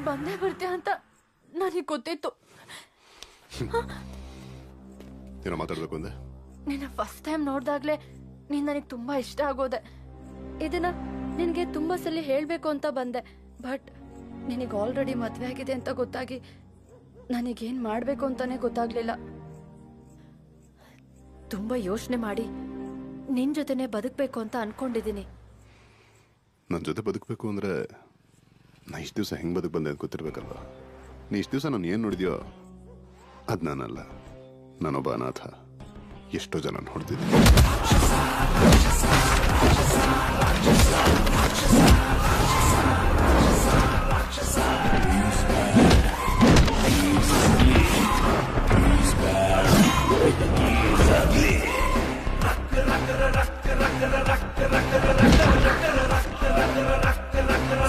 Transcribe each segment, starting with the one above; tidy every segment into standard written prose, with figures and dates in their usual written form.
ನೀನ್ ಬಂದೇ ಬರ್ತೀಯ ಅಂತ ನನಗೆ ಗೊತ್ತಿತ್ತು. ಏನೋ ಮಾತಾಡ್ಬೇಕು ಅಂದೆ. ನಿನ್ನ ಫಸ್ಟ್ ಟೈಮ್ ನೋಡ್ದಾಗ್ಲೇ ನೀನ್ ನನಗೆ ತುಂಬಾ ಇಷ್ಟ ಆಗೋದೆ. ಇದನ್ನ ನಿನ್ಗೆ ತುಂಬಾ ಸಲ ಹೇಳ್ಬೇಕು ಅಂತ ಬಂದೆ, ಬಟ್ ನಿನಗೆ ಆಲ್ರೆಡಿ ಮದ್ವೆ ಆಗಿದೆ ಅಂತ ಗೊತ್ತಾಗಿ ನನಗೇನ್ ಮಾಡ್ಬೇಕು ಅಂತಾನೆ ಗೊತ್ತಾಗ್ಲಿಲ್ಲ. ತುಂಬಾ ಯೋಚನೆ ಮಾಡಿ ನಿನ್ ಜೊತೆನೆ ಬದುಕ್ಬೇಕು ಅಂತ ಅನ್ಕೊಂಡಿದೀನಿ. ನನ್ನ ಜೊತೆ ಬದುಕಬೇಕು ಅಂದ್ರೆ ನಾ ಇಷ್ಟು ದಿವಸ ಹೆಂಗ್ ಬದುಕು ಬಂದೆ ಅಂತ ಗೊತ್ತಿರ್ಬೇಕಲ್ವ. ನೀ ಇಷ್ಟು ದಿವಸ ನಾನು ಏನು ನೋಡಿದ್ಯೋ ಅದು ನಾನಲ್ಲ, ನಾನೊಬ್ಬ ಅನಾಥ. ಎಷ್ಟೋ ಜನ ನೋಡ್ತಿದ್ದೆ.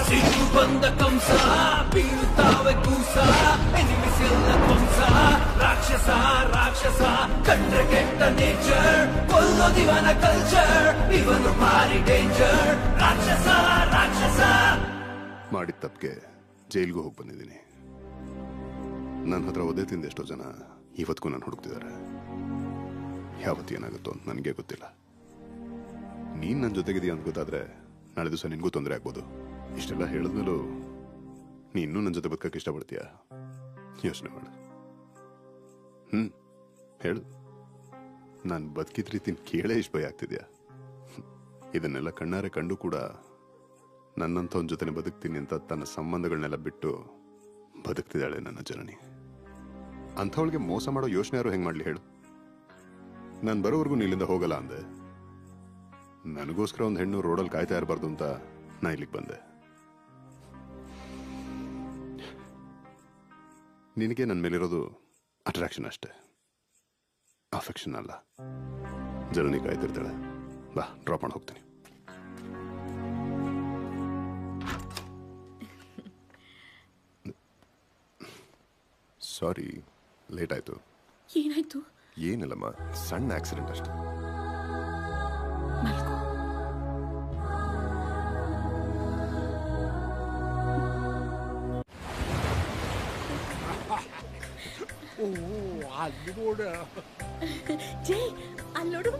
ಸಿಟ್ಟು ಬಂದ ಕಂಸ ಬೀಳುತ್ತಾವೆ ಕೂಸ, ಎನಿಮಿಸೆಲ್ಲ ಧ್ವಂಸ. ರಾಕ್ಷಸ ರಾಕ್ಷಸ ಕಂಡ್ರೆ ಕೆಟ್ಟ ನೇಚರ್, ಕೊಲ್ಲೋದಿವನ ಕಲ್ಚರ್, ಇವನು ಭಾರಿ ಡೇಂಜರ್. ರಾಕ್ಷಸ ರಾಕ್ಷಸ ಮಾಡಿದ ತಪ್ಪಿಗೆ ಜೈಲ್ಗೂ ಹೋಗಿ ಬಂದಿದ್ದೀನಿ. ನನ್ನ ಹತ್ರ ಒದೆ ತಿಂದ ಎಷ್ಟೋ ಜನ ಇವತ್ತಿಗೂ ನಾನು ಹುಡುಕ್ತಿದ್ದಾರೆ. ಯಾವತ್ತು ಏನಾಗುತ್ತೋ ಅಂತ ನನಗೆ ಗೊತ್ತಿಲ್ಲ. ನೀನ್ ನನ್ನ ಜೊತೆಗಿದೆಯಾ ಅಂತ ಗೊತ್ತಾದ್ರೆ ನಾಳೆ ದಿವಸ ನಿನ್ಗೂ ತೊಂದರೆ ಆಗ್ಬೋದು. ಇಷ್ಟೆಲ್ಲ ಹೇಳಿದ್ಮೇಲೂ ನೀ ಇನ್ನೂ ನನ್ನ ಜೊತೆ ಬದುಕಕ್ಕೆ ಇಷ್ಟಪಡ್ತೀಯಾ? ಯೋಚನೆ ಮಾಡು. ಹೇಳು. ನಾನು ಬದುಕಿದ ರೀತಿನ ಕೇಳೇ ಇಷ್ಟು ಭಯ ಆಗ್ತಿದ್ಯಾ? ಇದನ್ನೆಲ್ಲ ಕಣ್ಣಾರೆ ಕಂಡು ಕೂಡ ನನ್ನಂಥವನ ಜೊತೆ ಬದುಕ್ತೀನಿ ಅಂತ ತನ್ನ ಸಂಬಂಧಗಳನ್ನೆಲ್ಲ ಬಿಟ್ಟು ಬದುಕ್ತಿದ್ದಾಳೆ ನನ್ನ ಜನನಿ. ಅಂಥವಳಿಗೆ ಮೋಸ ಮಾಡೋ ಯೋಚನೆ ಯಾರು ಹೆಂಗೆ ಮಾಡಲಿ ಹೇಳು? ನಾನು ಬರೋವರೆಗೂ ನೀಲಿಂದ ಹೋಗಲ್ಲ ಅಂದೆ. ನನಗೋಸ್ಕರ ಒಂದು ಹೆಣ್ಣು ರೋಡಲ್ಲಿ ಕಾಯ್ತಾ ಇರಬಾರ್ದು ಅಂತ ನಾ ಇಲ್ಲಿಗೆ ಬಂದೆ. ನಿನಗೆ ನನ್ನ ಮೇಲಿರೋದು ಅಟ್ರಾಕ್ಷನ್ ಅಷ್ಟೇ, ಅಫೆಕ್ಷನ್ ಅಲ್ಲ. ಜನನಿ ಕಾಯ್ತಿರ್ತಾಳೆ. ಬಾ, ಡ್ರಾಪ್ ಮಾಡಿ ಹೋಗ್ತೀನಿ. ಸಾರಿ, ಲೇಟ್ ಆಯ್ತು. ಏನಾಯ್ತು? ಏನಿಲ್ಲಮ್ಮ, ಸಣ್ಣ ಆಕ್ಸಿಡೆಂಟ್ ಅಷ್ಟೇ. ಜೈ, ಅಲ್ಲಿ ನೋಡು.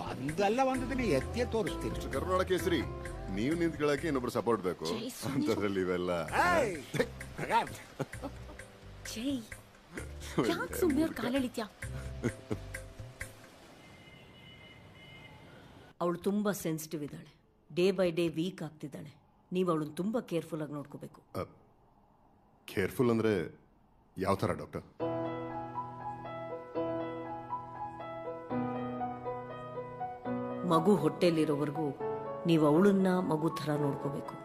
ಒಂದಲ್ಲ ಒಂದು ದಿನ ಎತ್ತೆ ತೋರಿಸ್ತೀನಿ. ಕರ್ನಾಟಕ ಕೇಸರಿ ನೀವು ನಿಂತ್ಕೊಳ್ಳಕ್ಕೆ ಇನ್ನೊಬ್ರು ಸಪೋರ್ಟ್ ಬೇಕು ಅಂತದ್ರಲ್ಲಿ ಇವೆಲ್ಲ. ಜೈ, ಯಾಕೆ ಸುಮ್ಮನೆ ಅವ್ರ ಕಾಲೆಳಿತ್ಯಾ? ಅವಳು ತುಂಬಾ ಸೆನ್ಸಿಟಿವ್ ಇದ್ದಾಳೆ. ಡೇ ಬೈ ಡೇ ವೀಕ್ ಆಗ್ತಿದ್ದಾಳೆ. ನೀವು ಅವಳನ್ನು ತುಂಬಾ ಕೇರ್ಫುಲ್ ಆಗಿ ನೋಡ್ಕೋಬೇಕು. ಕೇರ್ಫುಲ್ ಅಂದ್ರೆ ಯಾವ ಥರ ಡಾಕ್ಟರ್? ಮಗು ಹೊಟ್ಟೆಲಿರೋವರೆಗೂ ನೀವು ಅವಳನ್ನ ಮಗು ಥರ ನೋಡ್ಕೋಬೇಕು.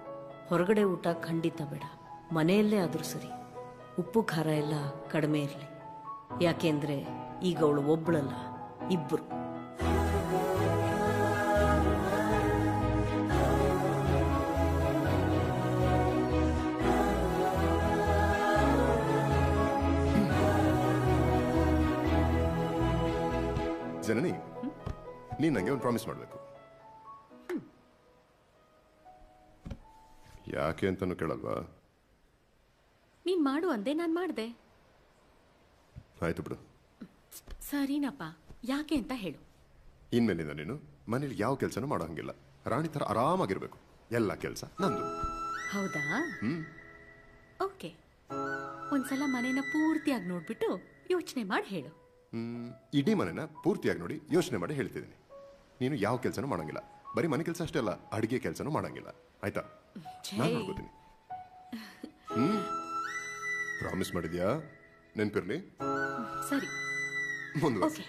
ಹೊರಗಡೆ ಊಟ ಖಂಡಿತ ಬೇಡ. ಮನೆಯಲ್ಲೇ ಆದರೂ ಸರಿ, ಉಪ್ಪು ಖಾರ ಎಲ್ಲ ಕಡಿಮೆ ಇರಲಿ. ಯಾಕೆಂದ್ರೆ ಈಗ ಅವಳು ಒಬ್ಬಳಲ್ಲ, ಇಬ್ಬರು. ಜನನಿ, ನೀನ್ ನಂಗೆ ಒಂದು ಪ್ರಾಮಿಸ್ ಮಾಡಬೇಕು. ಯಾಕೆ ಅಂತಾನು ಕೇಳಲ್ವಾ? ನೀನ್ ಮಾಡು ಅಂದೆ, ನಾನ್ ಮಾಡ್ದೆ. ಆಯ್ತು ಬಿಡು. ಸರಿನಪ್ಪ, ಯಾಕೆ ಅಂತ ಹೇಳು. ಇನ್ಮೇಲಿಂದ ನೀನು ಮನೇಲಿ ಯಾವ ಕೆಲಸನೂ ಮಾಡೋ ಹಂಗಿಲ್ಲ. ರಾಣಿ ಥರ ಆರಾಮಾಗಿರ್ಬೇಕು. ಎಲ್ಲ ಕೆಲಸ ನಂದು. ಹೌದಾ? ಓಕೆ. ಒಂದ್ಸಲ ಮನೇನ ಪೂರ್ತಿಯಾಗಿ ನೋಡ್ಬಿಟ್ಟು ಯೋಚನೆ ಮಾಡಿ ಹೇಳು. ಇಡೀ ಮನೆನ ಪೂರ್ತಿಯಾಗಿ ನೋಡಿ ಯೋಚನೆ ಮಾಡಿ ಹೇಳ್ತಿದ್ದೀನಿ. ನೀನು ಯಾವ ಕೆಲಸನೂ ಮಾಡಂಗಿಲ್ಲ. ಬರೀ ಮನೆ ಕೆಲಸ ಅಷ್ಟೇ ಅಲ್ಲ, ಅಡಿಗೆ ಕೆಲಸನೂ ಮಾಡಂಗಿಲ್ಲ. ಆಯ್ತಾ? ನಾನು ನೋಡ್ಕೋತೀನಿ. ಪ್ರಾಮಿಸ್ ಮಾಡಿದ್ಯಾ? ನೆನ್ಪಿರ್ಲಿ. ಸರಿ, ಮುಂದುವರಿಸಿ.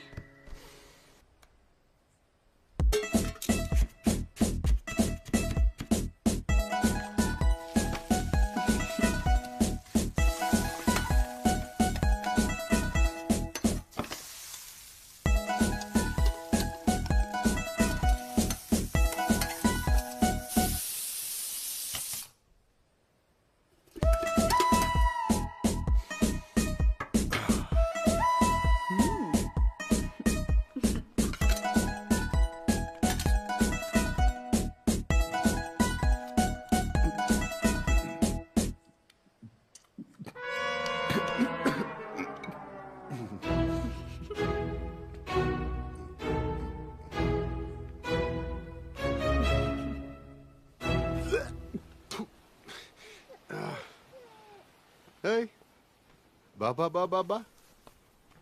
ಬಾ ಬಾ ಬಾ ಬಾ ಬಾ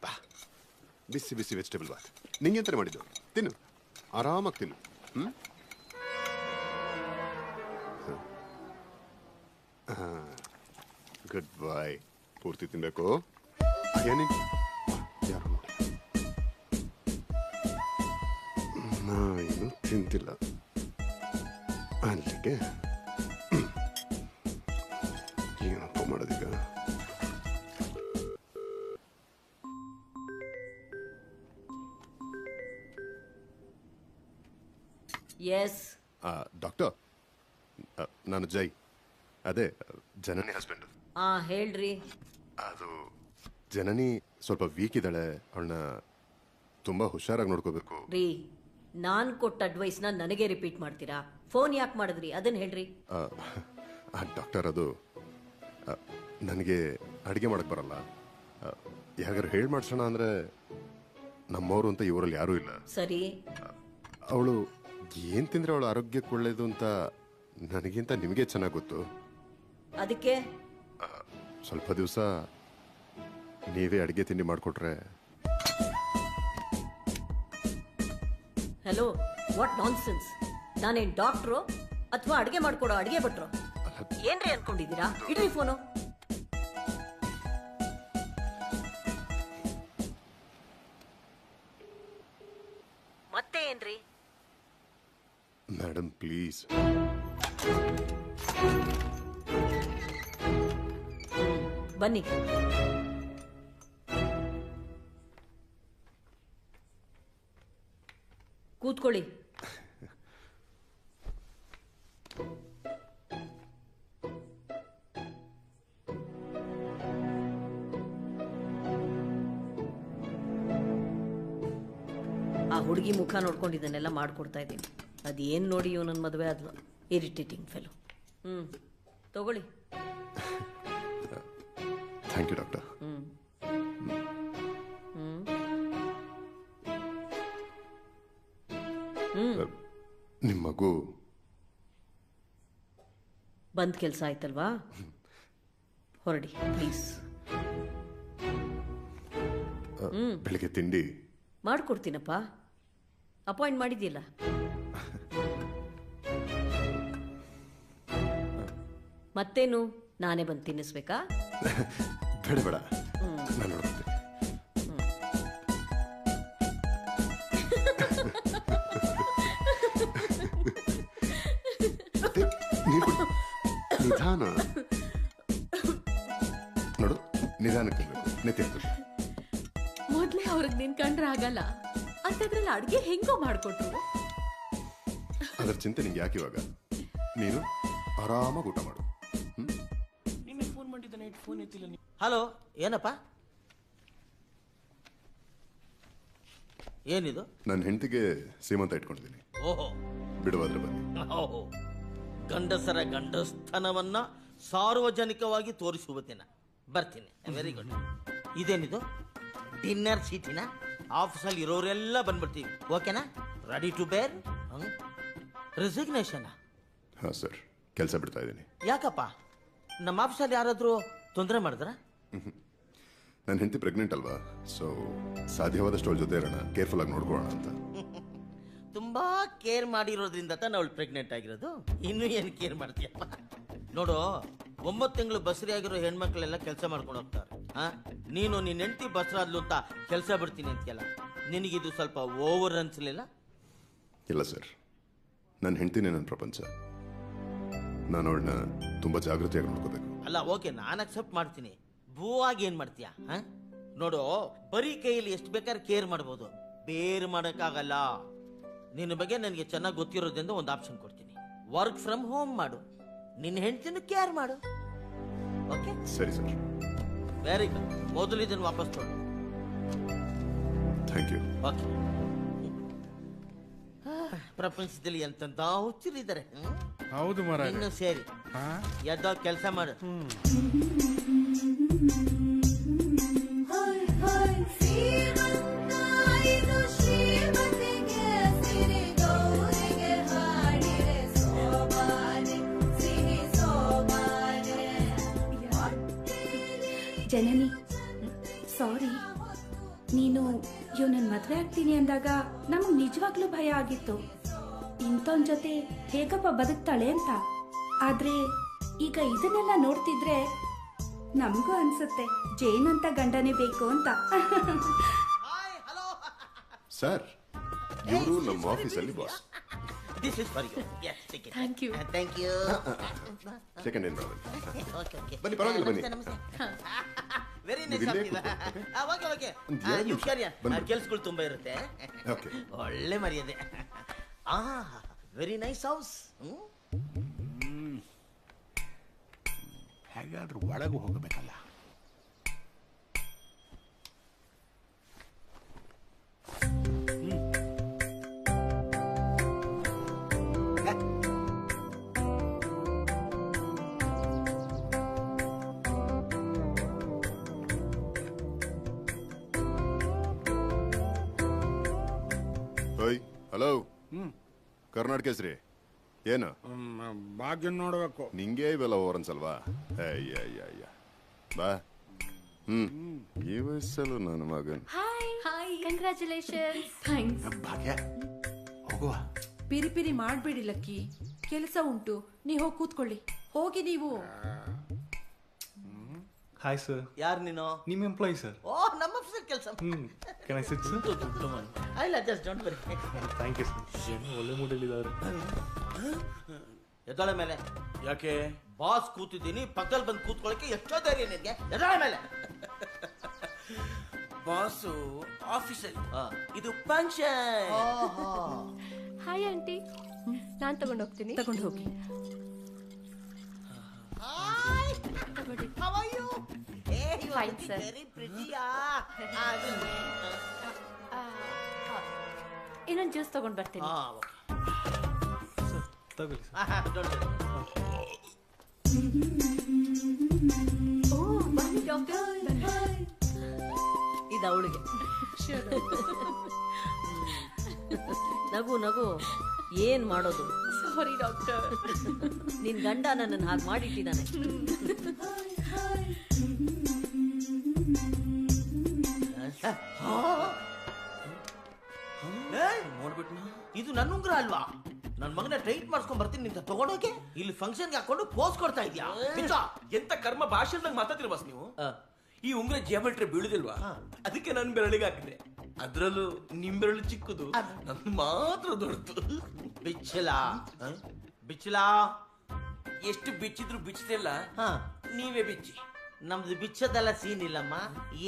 ಬಾ ಬಿಸಿ ಬಿಸಿ ವೆಜಿಟೇಬಲ್ ಬಾತ್ ನಿಂಗೆ ಎಂತಾನೆ ಮಾಡಿದ್ದು ತಿನ್ನು ಆರಾಮಾಗಿ ತಿನ್ನು ಗುಡ್ ಬಾಯ್ ಪೂರ್ತಿ ತಿನ್ಬೇಕು ಏನಿ ಯಾರು ನೋಡಿ ನಾ ಏನು ತಿಂತಿಲ್ಲ ಅಲ್ಲಿಗೆ ಏನಪ್ಪ ಮಾಡೋದೀಗ ಎಸ್ ಡಾಕ್ಟರ್ ನಾನು ಜೈ ಅದೇ ಜನನಿ ಹಸ್ಬೆಂಡ್ ಹೇಳ್ರಿ. ಅದು ಜನನಿ ಸ್ವಲ್ಪ ವೀಕ್ ಇದ್ದಾಳೆ ಅವಳನ್ನ ತುಂಬಾ ಹುಷಾರಾಗಿ ನೋಡ್ಕೋಬೇಕು ರೀ, ನಾನ್ ಕೊಟ್ಟ ಅಡ್ವೈಸ್ನ ನನಗೆ ರಿಪೀಟ್ ಮಾಡ್ತೀರಾ? ಫೋನ್ ಯಾಕೆ ಮಾಡಿದ್ರಿ ಅದನ್ನ ಹೇಳ್ರಿ. ಡಾಕ್ಟರ್ ಅದು ನನಗೆ ಅಡುಗೆ ಮಾಡಕ್ ಬರಲ್ಲ, ಯಾರು ಹೇಳಿ ಮಾಡ್ಸೋಣ ಅಂದ್ರೆ ನಮ್ಮವರು ಅಂತ ಇವರಲ್ಲಿ ಯಾರೂ ಇಲ್ಲ. ಸರಿ, ಅವಳು ಏನ್ ತಿಂದ್ರೆ ಅವಳ ಆರೋಗ್ಯಕ್ಕೆ ಒಳ್ಳೇದು ಅಂತ ನನಗಿಂತ ನಿಮಗೆ ಚೆನ್ನಾಗಿ ಗೊತ್ತು. ಅದಕ್ಕೆ ಸ್ವಲ್ಪ ದಿವಸ ನೀವೇ ಅಡುಗೆ ತಿಂಡಿ ಮಾಡಿಕೊಟ್ರೆ. Hello, what nonsense? ನಾನೇನ್ ಡಾಕ್ಟ್ರು ಅಥವಾ ಅಡ್ಗೆ ಮಾಡ್ಕೊಡೋ ಅಡ್ಗೆ ಭಟ್ರು? ಏನ್ರಿ ಅನ್ಕೊಂಡಿದ್ದೀರಾ? ಇಡ್ರಿ ಫೋನು. ಮತ್ತೆ ಏನ್ರಿ? Madam please. ಬನ್ನಿ. ಕೂತ್ಕೊಳ್ಳಿ. ಆ ಹುಡುಗಿ ಮುಖ ನೋಡ್ಕೊಂಡು ಇದನ್ನೆಲ್ಲ ಮಾಡ್ಕೊಡ್ತಾ ಇದ್ದೀನಿ. ಅದೇನು ನೋಡಿ ಇವ್ ನನ್ನ ಮದುವೆ ಆದ್ಲು. Irritating fellow. ತಗೊಳ್ಳಿ. Thank you doctor. ನಿಮ್ಮ ಮಗು ಬಂದ್ ಕೆಲಸ ಆಯ್ತಲ್ವಾ? ಹೊರಡಿ ಪ್ಲೀಸ್. ಬೆಳಿಗ್ಗೆ ತಿಂಡಿ ಮಾಡ್ಕೊಡ್ತೀನಪ್ಪ. ಅಪಾಯಿಂಟ್ ಮಾಡಿದ್ಯಲ್ಲ. ಮತ್ತೇನು, ನಾನೇ ಬಂದು ತಿನ್ನಿಸ್ಬೇಕಾ? ಬೇಡ ಬೇಡ, ನಾನು ನೋಡ್ತೀನಿ. ನಿಧಾನ ನೋಡು, ನಿಧಾನಕ್ಕೆ ನಿತ್ಯ. ಮೊದ್ಲೇ ಅವ್ರಿಗೆ ನಿನ್ ಕಂಡ್ರೆ ಆಗಲ್ಲ ಅಂತದ್ರಲ್ಲಿ ಅಡ್ಗೆ ಹೆಂಗೋ ಮಾಡ್ಕೊಟ್ರು. ಅದರ ಚಿಂತೆ ನಿಂಗೆ ಯಾಕೆ ಇವಾಗ? ನೀನು ಆರಾಮಾಗಿ ಊಟ ಮಾಡು. ಹಲೋ, ಏನಪ್ಪ? ಏನಿದು? ನನ್ನ ಹೆಂಡತಿಗೆ ಸೀಮಂತ ಇಟ್ಕೊಂಡಿದ್ದೀನಿ. ಓಹೋ, ಬಿಡುವಾದ್ರೆ ಬನ್ನಿ. ಓಹೋ, ಗಂಡಸರ ಗಂಡಸ್ಥನವನ್ನ ಸಾರ್ವಜನಿಕವಾಗಿ ತೋರಿಸುವ ದಿನ. ಬರ್ತೀನಿ. Very good. ಇದೇನಿದು? ಡಿನ್ನರ್ ಸೀಟಿನ? ಆಫೀಸಲ್ಲಿ ಇರೋರೆಲ್ಲ ಬಂದ್ಬಿಡ್ತೀವಿ. ಓಕೆನಾ? Ready to bear? ರೆಸಿಗ್ನೇಷನ್? ಹಾಂ ಸರ್, ಕೆಲಸ ಬಿಡ್ತಾ ಇದ್ದೀನಿ. ಯಾಕಪ್ಪ? ನಮ್ಮ ಆಫೀಸಲ್ಲಿ ಯಾರಾದರೂ ತೊಂದರೆ ಮಾಡಿದ್ರ? ನನ್ನ ಹೆಂಡತಿ ಪ್ರೆಗ್ನೆಂಟ್ ಅಲ್ವಾ, ಸೊ ಸಾಧ್ಯವಾದಷ್ಟು ಅವಳ ಜೊತೆ ಇರೋಣ, ಕೇರ್ಫುಲ್ ಆಗಿ ನೋಡ್ಕೊಳ್ಳೋಣ ಅಂತ. ತುಂಬಾ ಕೇರ್ ಮಾಡಿರೋದ್ರಿಂದ ತಾನು ಅವಳು ಪ್ರೆಗ್ನೆಂಟ್ ಆಗಿರೋದು. ಇನ್ನೂ ಏನು ಕೇರ್ ಮಾಡ್ತೀಯಪ್ಪ? ನೋಡು, 9 ತಿಂಗಳು ಬಸರಿ ಆಗಿರೋ ಹೆಣ್ಮಕ್ಳೆಲ್ಲ ಕೆಲಸ ಮಾಡ್ಕೊಂಡು ಹೋಗ್ತಾರೆ. ನೀನು ನಿನ್ನ ಹೆಂಡತಿ ಬಸರಾದ್ಲು ಅಂತ ಕೆಲಸ ಬಿಡ್ತೀನಿ ಅಂತೀಯಲ್ಲ, ನಿನಗಿದು ಸ್ವಲ್ಪ ಓವರ್ ಅನ್ಸಲಿಲ್ಲ? ಇಲ್ಲ ಸರ್, ನನ್ನ ಹೆಂಡತಿನೇ ನನ್ನ ಪ್ರಪಂಚ. ನಾನು ಅವಳನ್ನ ತುಂಬಾ ಜಾಗೃತಿಯಾಗಿ ನೋಡ್ಕೋಬೇಕು. ಅಲ್ಲ, ಓಕೆ, ನಾನು ಅಕ್ಸೆಪ್ಟ್ ಮಾಡ್ತೀನಿ. ಭೂವಾಗಿ ಏನ್ ಮಾಡ್ತೀಯ? ನೋಡು, ಬರೀ ಕೈಯಲ್ಲಿ ಎಷ್ಟು ಬೇಕಾದ್ರೆ ಕೇರ್ ಮಾಡ್ಬೋದು, ಬೇರೆ ಮಾಡೋಕ್ಕಾಗಲ್ಲ. ನಿನ್ನ ಬಗ್ಗೆ ನನಗೆ ಚೆನ್ನಾಗಿ ಗೊತ್ತಿರೋದ್ರಿಂದ ಒಂದು ಆಪ್ಷನ್ ಕೊಡ್ತೀನಿ. ವರ್ಕ್ ಫ್ರಮ್ ಹೋಮ್ ಮಾಡು, ನಿನ್ನ ಹೆಂಡತಿನ ಕೇರ್ ಮಾಡು. ಓಕೆ? ಸರಿ ಸರ್. Very good. ಮೊದಲು ಇದನ್ನು ವಾಪಸ್ ತೊಗೊಂಡು. Thank you. ಓಕೆ. ಪ್ರಪಂಚದಲ್ಲಿ ಎಂತೆಂತ ಹುಚ್ಚರಿದ್ದಾರೆ. ಹೌದು ಮರ. ಇನ್ನು ಸೇರಿ ಎದ್ದ ಕೆಲಸ ಮಾಡು. ಜನನಿ, ಮದ್ವೆ ಆಗ್ತೀನಿ ಅಂದಾಗ ನಮ್ಗ್ ನಿಜವಾಗ್ಲೂ ಭಯ ಆಗಿತ್ತು, ಇಂಥವನ್ ಜೊತೆ ಹೇಗಪ್ಪ ಬದುಕ್ತಾಳೆ ಅಂತ. ಆದ್ರೆ ಈಗ ಇದನ್ನೆಲ್ಲ ನೋಡ್ತಿದ್ರೆ ನಮಗೂ ಅನ್ಸುತ್ತೆ ಜೇನ್ ಅಂತ ಗಂಡನೇ ಬೇಕು ಅಂತ. ಸರ್, ಇವರು ನಮ್ಮ ಆಫೀಸಲ್ಲಿ boss. This is for you. Yes, take it. Thank you. Thank you. Second ಏನ್ ಓಕೆ ಓಕೆ. ಬನ್ನಿ, ಪರವಾಗಿಲ್ಲ, ಬನ್ನಿ. ವೆರಿ ನೈಸ್ ನೀವು ಆಫ್ ಇಲ್ಲೇ ಯು. Okay okay. ಒಂದ್ ಎರಡು ಯು ನಿಮಿಷ. ಕ್ಯಾರಿ ಬನ್ನಿ. ಕೆಲಸಗಳು ತುಂಬಾ ಇರುತ್ತೆ. ಓಕೆ. ಒಳ್ಳೆ ಮರ್ಯಾದೆ. Very nice house. ಹೇಗಾದ್ರೂ ಒಳಗೂ ಹೋಗಬೇಕಲ್ಲ. ಓಯ್, ಹಲೋ. ಕರ್ನಾಟಕ ಹೆಸ್ರಿ ಏನು? ಭಾಗ್ಯ ನೋಡ್ಬೇಕು. ನಿಂಗೆ ಇವೆಲ್ಲ ಓವರ್ ಅನ್ಸಲ್ವಾ? ಅಯ್ಯ ಬಾ. ಈ ವಯಸ್ಸಲ್ಲೂ ನನ್ನ ಮಗನ್. Hi, congratulations. ಥ್ಯಾಂಕ್ಸ್. ಭಾಗ್ಯ ಹೋಗುವ. ಪಿರಿ ಪಿರಿ ಮಾಡಬೇಡಿ ಲಕ್ಕಿ, ಕೆಲಸ ಉಂಟು. ನೀವು ಹೋಗಿ ಕೂತ್ಕೊಳ್ಳಿ. ಹೋಗಿ ನೀವು. Hi sir. ಯಾರು ನೀನು? ನಿಮ್ಮ ಎಂಪ್ಲಾಯಿ ಸರ್. ಓ, ನಮ್ಮ ಆಫೀಸಲ್ಲಿ ಕೆಲಸ. Can I sit sir? ಇಲ್ಲ, just don't worry. Thank you sir. ಏನು ಒಳ್ಳೆ ಮೂಡಲ್ಲಿದ್ದಾರೆ. ಎದ್ದೊಳೆ ಮೇಲೆ. ಯಾಕೆ? ಬಾಸ್ ಕೂತಿದ್ದೀನಿ, ಪಕ್ಕದಲ್ಲಿ ಬಂದು ಕೂತ್ಕೊಳ್ಳಕ್ಕೆ ಎಷ್ಟೋ ಧೈರ್ಯ ನಿನಗೆ? ಎದ್ದೊಳೆ ಮೇಲೆ. ಬಾಸು ಆಫೀಸಲ್ಲಿ, ಇದು ಫಂಕ್ಷನ್. ಹಾಯ್ ಆಂಟಿ, ನಾನ್ ತಗೊಂಡು ಹೋಗ್ತೀನಿ. ತಗೊಂಡು ಹೋಗಿ. ತಗೊಳ್ಳಿ. How are you? Hey, you Fine, are sir. very pretty. ಇನ್ನೊಂದು ಜ್ಯೂಸ್ ತಗೊಂಡ್ ಬರ್ತೀನಿ. ಸರ್ ತಗೊಳ್ಳಿ ಸರ್. Don't worry. ಓ, ಬನ್ನಿ ಡಾಕ್ಟರ್. ಇದು ಅವಳಿಗೆ. ನಗು ನಗು. ಏನ್ ಮಾಡೋದು? ಸಾರಿ ಡಾಕ್ಟರ್. ನಿನ್ ಗಂಡ ನನ್ನನ್ನು ಹಾಗೆ ಮಾಡಿಟ್ಟಿದ್ದಾನೆ. ನೋಡ್ಬಿಟ್ನ, ಇದು ನನ್ನ ಉಂಗ್ರ ಅಲ್ವಾ? ನನ್ ಮಗನ ಟ್ರೈಟ್ ಮಾಡಿಸ್ಕೊಂಡ್ ಬರ್ತೀನಿ ನಿಂತ ತಗೊಂಡೋಕೆ. ಇಲ್ಲಿ ಫಂಕ್ಷನ್ಗೆ ಹಾಕೊಂಡು ಪೋಸ್ ಕೊಡ್ತಾ ಇದ್ಯಾ? ಎಂತ ಕರ್ಮ ಭಾಷೆದಾಗ ಮಾತಾಡ್ತೀರ ಬಾಸ್ ನೀವು? ಈ ಉಂಗ್ರ ಜಿಯೋಮೆಟ್ರಿ ಬೀಳುದಿಲ್ವಾ? ಅದಕ್ಕೆ ನನ್ನ ಬೆರಳಿಗೆ ಹಾಕಿದೆ. ಅದ್ರಲ್ಲೂ ನಿಮ್ ಬೆರಳು ಚಿಕ್ಕದು, ನನ್ ಮಾತ್ರ ದೊಡ್ಡದು. ಬಿಚ್ಚಲ ಬಿಚ್ಚಲ. ಎಷ್ಟು ಬಿಚ್ಚಿದ್ರು ಬಿಚ್ಚದಿಲ್ಲ, ನೀವೇ ಬಿಚ್ಚಿ. ನಮ್ದು ಬಿಚ್ಚದಲ್ಲ ಸೀನ್ ಇಲ್ಲಮ್ಮ,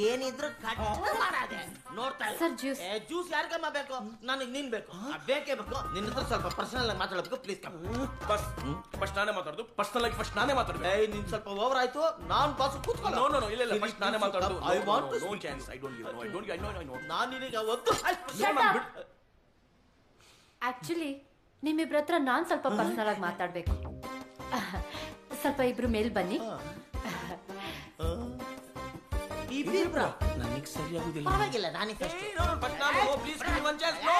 ಏನಿದ್ರು ಕಟ್ ಮಾಡಾದೆ. ನೋಡ್ತಾ ಇಲ್ಲ. Sir, juice. ಜ್ಯೂಸ್ ಯಾರಿಗಮ್ಮ ಬೇಕು? ನನಗೆ ನೀನ್ ಬೇಕು. ಬೇಕೇ ಬೇಕು. ನಿನ್ನ ಹತ್ರ ಸ್ವಲ್ಪ ಪರ್ಸನಲ್ ಆಗಿ ಮಾತಾಡಬೇಕು, ಪ್ಲೀಸ್ ಕಮ್. ಬಸ್ ಫಸ್ಟ್ ನಾನೇ ಮಾತಾಡೋದು. ಪರ್ಸನಲ್ ಆಗಿ ಫಸ್ಟ್ ನಾನೇ ಮಾತಾಡ್ಬೇಕು. ಏಯ್, ನೀನ್ ಸ್ವಲ್ಪ ಓವರ್ ಆಯ್ತು. ನಾನ್ ಬಾಸು ಕೂತ್ಕೊಳ್ಳೋ. ನೋ ನೋ ನೋ, ಇಲ್ಲ ಫಸ್ಟ್ ನಾನೇ ಮಾತಾಡೋದು. I want to no chance. I don't give. No, I don't give. I know. ನಾನು ನಿನಗೆ ಅವತ್ತು ಆಕ್ಚುಲಿ ನಿಮ್ಮಿಬ್ರ ಹತ್ರ ನಾನ್ ಸ್ವಲ್ಪ ಪರ್ಸನಲ್ ಆಗಿ ಮಾತಾಡ್ಬೇಕು. ಸ್ವಲ್ಪ ಇಬ್ರು ಮೇಲ್ ಬನ್ನಿ. ನನಗೆ ಸರಿಯಾಗುದಿಲ್ಲ. ಪರವಾಗಿಲ್ಲ, ನಾನೇ ಫಸ್ಟ್. ಫಸ್ಟ್ ನಾನು. No please give one chance. No.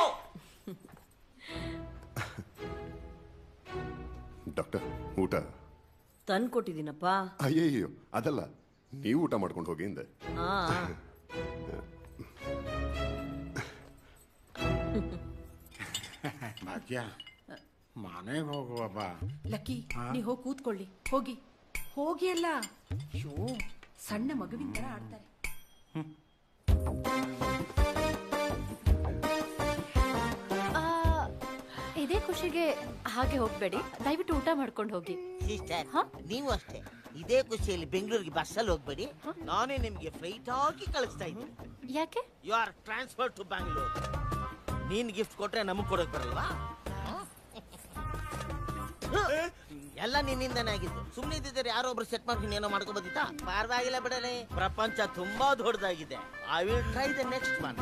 Doctor, ಊಟ ತಂದು ಕೊಟ್ಟಿದ್ದೀನಪ್ಪ. ಅಯ್ಯಯ್ಯೋ, ಅದಲ್ಲ, ನೀವು ಊಟ ಮಾಡ್ಕೊಂಡು ಹೋಗಿ ಹಿಂದೆ. ಭಾಗ್ಯ ಮನೆಗೆ ಹೋಗುವಪ್ಪ. ಲಕ್ಕಿ, ನೀವು ಹೋಗಿ ಕೂತ್ಕೊಳ್ಳಿ. ಹೋಗಿ ಹೋಗಿ. ಅಲ್ಲ, ಶೋ ಸಣ್ಣ ಮಗುವಿನ ತರ ಆಡ್ತಾರೆ. ಇದೇ ಖುಷಿಗೆ ಹಾಗೆ ಹೋಗ್ಬೇಡಿ, ದಯವಿಟ್ಟು ಊಟ ಮಾಡ್ಕೊಂಡು ಹೋಗಿ. ಸಿಸ್ಟರ್, ನೀವು ಅಷ್ಟೇ ಇದೇ ಖುಷಿಯಲ್ಲಿ ಬೆಂಗಳೂರಿಗೆ ಬಸ್ಸಲ್ಲಿ ಹೋಗ್ಬೇಡಿ. ನಾನೇ ನಿಮ್ಗೆ ಫ್ಲೈಟ್ ಹಾಕಿ ಕಳಿಸ್ತಾ ಇದ್ದೀನಿ. ಯಾಕೆ? You are transfer to Bangalore. ನೀನ್ ಗಿಫ್ಟ್ ಕೊಟ್ರೆ ನಮಗ್ ಕೊಡಕ್ ಬರಲ್ವಾ? ಎಲ್ಲ ನಿನ್ನಿಂದನೇ ಆಗಿದ್ದು. ಸುಮ್ಮನೆ ಇದ್ದಿದ್ರೆ ಯಾರೋ ಒಬ್ರು ಸೆಟ್ ಮಾಡ್ಕೊಂಡು ಏನೋ ಮಾಡ್ಕೊಬೋದಿತ್ತಾ? ಪರವಾಗಿಲ್ಲ ಬಿಡಲೇ, ಪ್ರಪಂಚ ತುಂಬಾ ದೊಡ್ಡದಾಗಿದೆ. I will try the next one.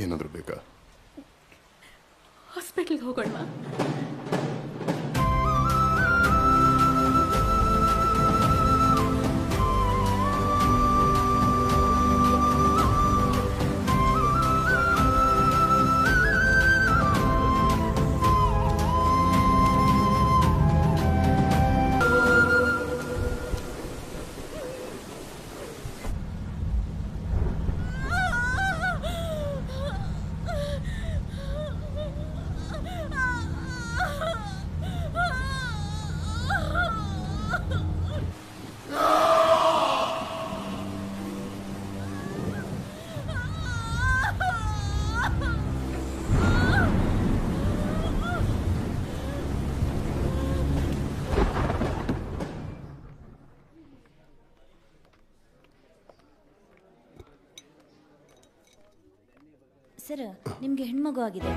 ಏನಾದರೂ ಬೇಕಾ? ಹಾಸ್ಪಿಟ್ಲಿಗೆ ಹೋಗೋಣ. ಸರ್, ನಿಮ್ಗೆ ಹೆಣ್ಮಗು ಆಗಿದೆ.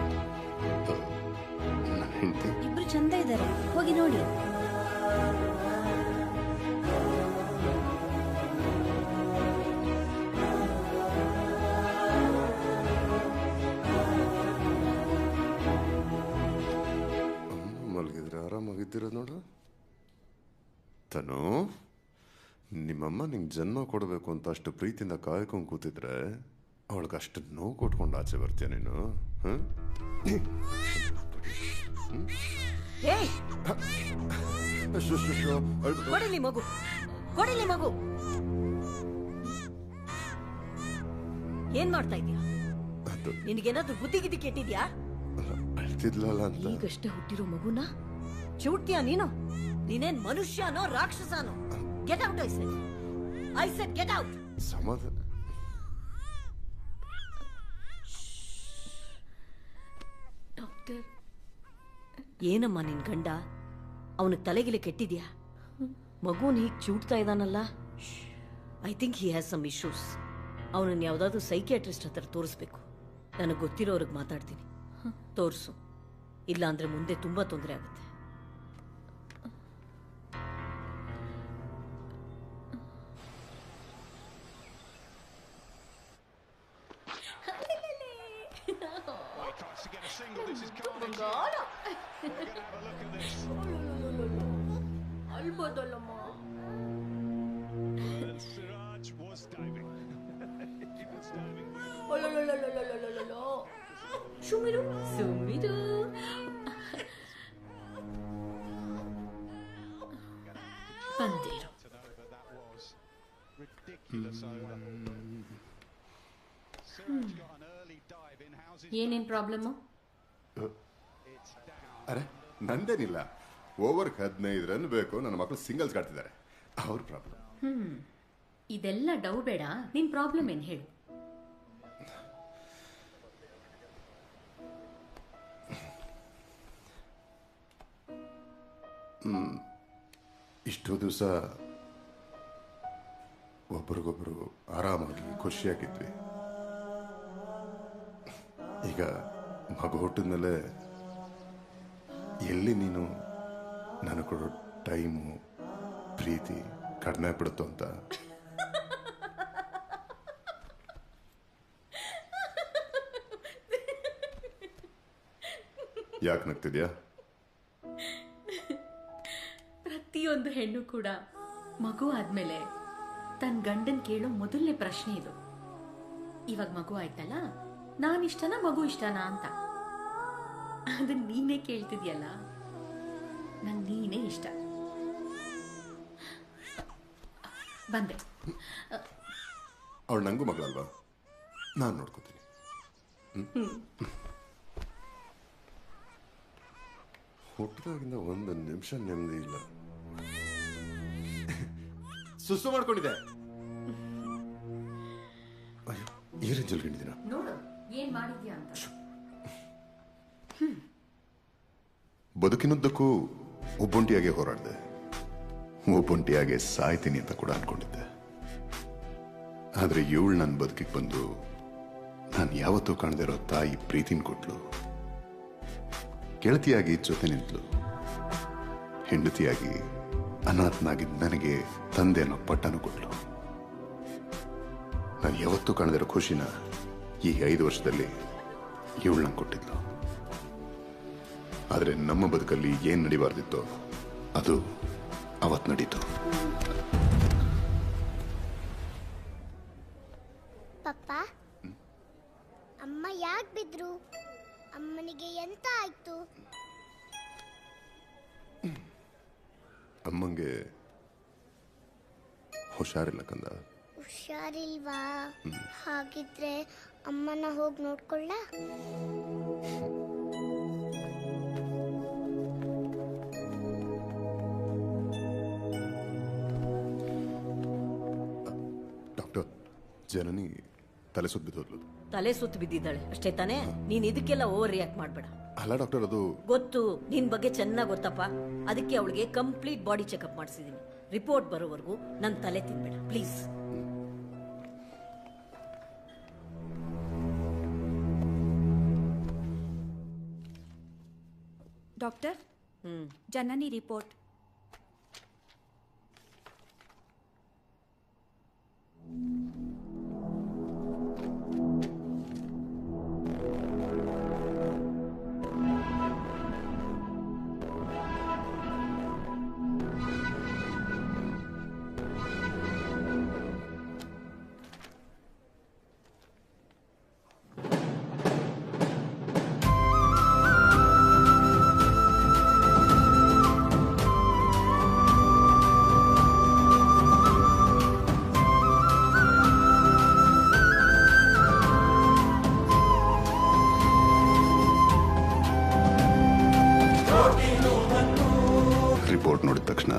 ನನ್ನ ಹೆಂಡತಿ ಇಬ್ರು ಚಂದ ಇದ್ದಾರೆ, ಹೋಗಿ ನೋಡಿ. ಮಲಗಿದ್ರೆ ಆರಾಮಾಗಿದ್ದಿರೋದು ನೋಡು. ತನು, ನಿಮ್ಮಮ್ಮ ನಿಂಗೆ ಜನ್ಮ ಕೊಡಬೇಕು ಅಂತ ಅಷ್ಟು ಪ್ರೀತಿಯಿಂದ ಕಾಯ್ಕೊಂಡು ಕೂತಿದ್ರೆ ಅವಳಿಗೆ ಅಷ್ಟು ನೋವು ಕೊಟ್ಕೊಂಡು ಆಚೆ ಬರ್ತೀಯ ನೀನು? ಕೊಡಿಲಿ ಮಗು, ಕೊಡಿಲಿ ಮಗು. ಏನ್ ಮಾಡ್ತಾ ಇದೀಯ? ನಿನಗೇನಾದ್ರೂ ಬುದ್ಧಿ ಗಿದ್ದಿ ಕೆಟ್ಟಿದ್ಯಾ? ಅಳ್ತಿದ್ಲಲ್ಲ ಅಂತ. ಈಗಷ್ಟೇ ಹುಟ್ಟಿರೋ ಮಗುನ ಚೂಡ್ತೀಯ ನೀನು? ನೀನೇನ್ ಮನುಷ್ಯನೋ ರಾಕ್ಷಸನೋ? Get out. I said get out. ಸಮಾಧಾನ. ಡಾಕ್ಟರ್, ಏನಮ್ಮ ನಿನ್ ಗಂಡ? ಅವನಿಗೆ ತಲೆಗಿಲೆ ಕೆಟ್ಟಿದ್ಯಾ? ಮಗುನ ಹೀಗೆ ಚೂಡ್ತಾ ಇದ್ದಾನಲ್ಲ, I think he has some issues. ಅವನನ್ನ ಯಾವ್ದಾದ್ರು ಸೈಕಿಯಾಟ್ರಿಸ್ಟ್ ಹತ್ರ ತೋರಿಸ್ಬೇಕು. ನನಗೆ ಗೊತ್ತಿರೋರಿಗೆ ಮಾತಾಡ್ತೀನಿ, ತೋರಿಸು. ಇಲ್ಲ ಅಂದ್ರೆ ಮುಂದೆ ತುಂಬಾ ತೊಂದರೆ ಆಗುತ್ತೆ. ಅಳ್ಬೋದಲ್ಲಮ್ಮ. ಸುಮಿರು ಸುಮಿರು ಬಂದಿರು. ಏನೇನ್ ಪ್ರಾಬ್ಲಮ್ಮು? ಅರೆ ನಂದೇನಿಲ್ಲ. ಓವರ್ 15 ರನ್ ಬೇಕು. ನನ್ನ ಮಕ್ಕಳು ಸಿಂಗಲ್ಸ್ ಆಡ್ತಿದ್ದಾರೆ, ಅವ್ರ ಪ್ರಾಬ್ಲಮ್. ಇದೆಲ್ಲ ಡೌ ಬೇಡ, ನಿನ್ ಪ್ರಾಬ್ಲಮ್ ಏನ್ ಹೇಳು. ಇಷ್ಟೋ ದಿವಸ ಒಬ್ರಿಗೊಬ್ರು ಆರಾಮಾಗಿ ಖುಷಿಯಾಗಿದ್ವಿ. ಈಗ ಮಗು ಹುಟ್ಟಿದ್ಮೇಲೆ ಎಲ್ಲಿ ನೀನು ನನಗೆ ಕೊಡೋ ಟೈಮು ಪ್ರೀತಿ ಕಡಿಮೆ ಬಿಡುತ್ತೋ ಅಂತ. ಯಾಕೆ ನಗ್ತಿದ್ಯಾ? ಪ್ರತಿಯೊಂದು ಹೆಣ್ಣು ಕೂಡ ಮಗು ಆದ್ಮೇಲೆ ತನ್ನ ಗಂಡನ್ ಕೇಳೋ ಮೊದಲನೇ ಪ್ರಶ್ನೆ ಇದು. ಇವಾಗ ಮಗು ಆಯ್ತಲ್ಲ, ನಾನಿಷ್ಟನಾ ಮಗು ಇಷ್ಟನಾ ಅಂತ. ಅದನ್ನ ನೀನೇ ಕೇಳ್ತಿದ್ಯಲ್ಲ, ನಂಗೆ ನೀನೇ ಇಷ್ಟ. ಬಂದೆ. ಅವಳು ನಂಗೂ ಮಗಳಲ್ವಾ, ನಾನು ನೋಡ್ಕೋತೀನಿ. ಹುಟ್ಟಿದಾಗಿಂದ ಒಂದು ನಿಮಿಷ ನೆಮ್ಮದಿ ಇಲ್ಲ. ಸುಸ್ತು ಮಾಡ್ಕೊಂಡಿದೆ. ಅಯ್ಯೋ, ಈ ರೇಂಜಲ್ಲಿ ಹಿಂಡಿದಿನ ನೋಡು ಏನ್ ಮಾಡಿದ್ಯಾ ಅಂತ. ಬದುಕಿನುದ್ದಕ್ಕೂ ಒಬ್ಬೊಂಟಿಯಾಗೆ ಹೋರಾಡಿದೆ, ಒಬ್ಬೊಂಟಿಯಾಗೆ ಸಾಯ್ತೀನಿ ಅಂತ ಕೂಡ ಅನ್ಕೊಂಡಿದ್ದೆ. ಆದ್ರೆ ಇವಳು ನನ್ನ ಬದುಕಿಗೆ ಬಂದು ನಾನು ಯಾವತ್ತೂ ಕಾಣದೇ ಇರೋ ತಾಯಿ ಪ್ರೀತಿನ ಕೊಟ್ಲು. ಗೆಳತಿಯಾಗಿ ಜೊತೆ ನಿಂತಲು. ಹೆಂಡತಿಯಾಗಿ ಅನಾಥನಾಗಿದ್ದ ನನಗೆ ತಂದೆ ಅನ್ನೋ ಪಟ್ಟನು ಕೊಟ್ಲು. ನಾನು ಯಾವತ್ತೂ ಕಾಣದಿರೋ ಖುಷಿನ ಈ 5 ವರ್ಷದಲ್ಲಿ ಇವಳು ನಂಗೆ ಕೊಟ್ಟಿದ್ಲು. ಆದರೆ ನಮ್ಮ ಬದುಕಲ್ಲಿ ಏನ್ ನಡಿಬಾರ್ದಿತ್ತೋ ಅದು ಅವತ್ತು ನಡೀತು. ಪಪ್ಪ, ಅಮ್ಮ ಯಾಕೆ ಬಿದ್ರು? ಅಮ್ಮನಿಗೆ ಎಂತ ಆಯ್ತು? ಅಮ್ಮಂಗೆ ಹುಷಾರಿಲ್ಲ ಕಂದ. ಹುಷಾರಿಲ್ವಾ? ಹಾಗಿದ್ರೆ ಅಮ್ಮನ ಹೋಗಿ ನೋಡ್ಕೊಳ್ಳ? ಡಾಕ್ಟರ್, ಜನನಿ ತಲೆ ಸುತ್ತ ಬಿದ್ದೋದ್ಲು. ತಲೆ ಸುತ್ತು ಬಿದ್ದಿದ್ದಾಳೆ ಅಷ್ಟೇ ತಾನೇ? ನೀನ್ ಇದಕ್ಕೆಲ್ಲ ಓವರ್ ರಿಯಾಕ್ಟ್ ಮಾಡ್ಬೇಡ. ಅಲ್ಲ ಡಾಕ್ಟರ್, ಅದು ಗೊತ್ತು, ನಿನ್ ಬಗ್ಗೆ ಚೆನ್ನಾಗಿ ಗೊತ್ತಪ್ಪ. ಅದಕ್ಕೆ ಅವಳಿಗೆ ಕಂಪ್ಲೀಟ್ ಬಾಡಿ ಚೆಕಪ್ ಮಾಡಿಸಿದೀನಿ. ರಿಪೋರ್ಟ್ ಬರೋವರೆಗೂ ನನ್ ತಲೆ ತಿನ್ಬೇಡ please. Doctor, Janani report. Report ನೋಡಿದ ತಕ್ಷಣ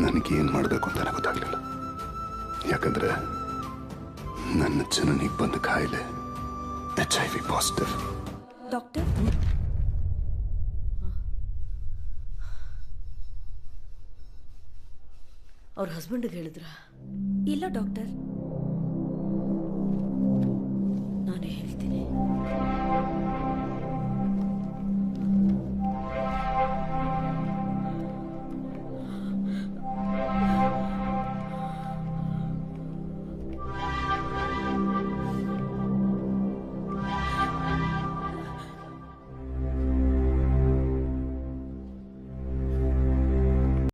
ನನಗೆ ಏನು ಮಾಡಬೇಕು ಅಂತಾನೆ ಗೊತ್ತಾಗಲಿಲ್ಲ. ಯಾಕಂದ್ರೆ ನನ್ನ ಜನನಿಗೆ ಬಂದ ಕಾಯಿಲೆ HIV ಪಾಸಿಟಿವ್. ಡಾಕ್ಟರ್, ಅವ್ರ ಹಸ್ಬೆಂಡ್ಗೆ ಹೇಳಿದ್ರ? ಇಲ್ಲ ಡಾಕ್ಟರ್,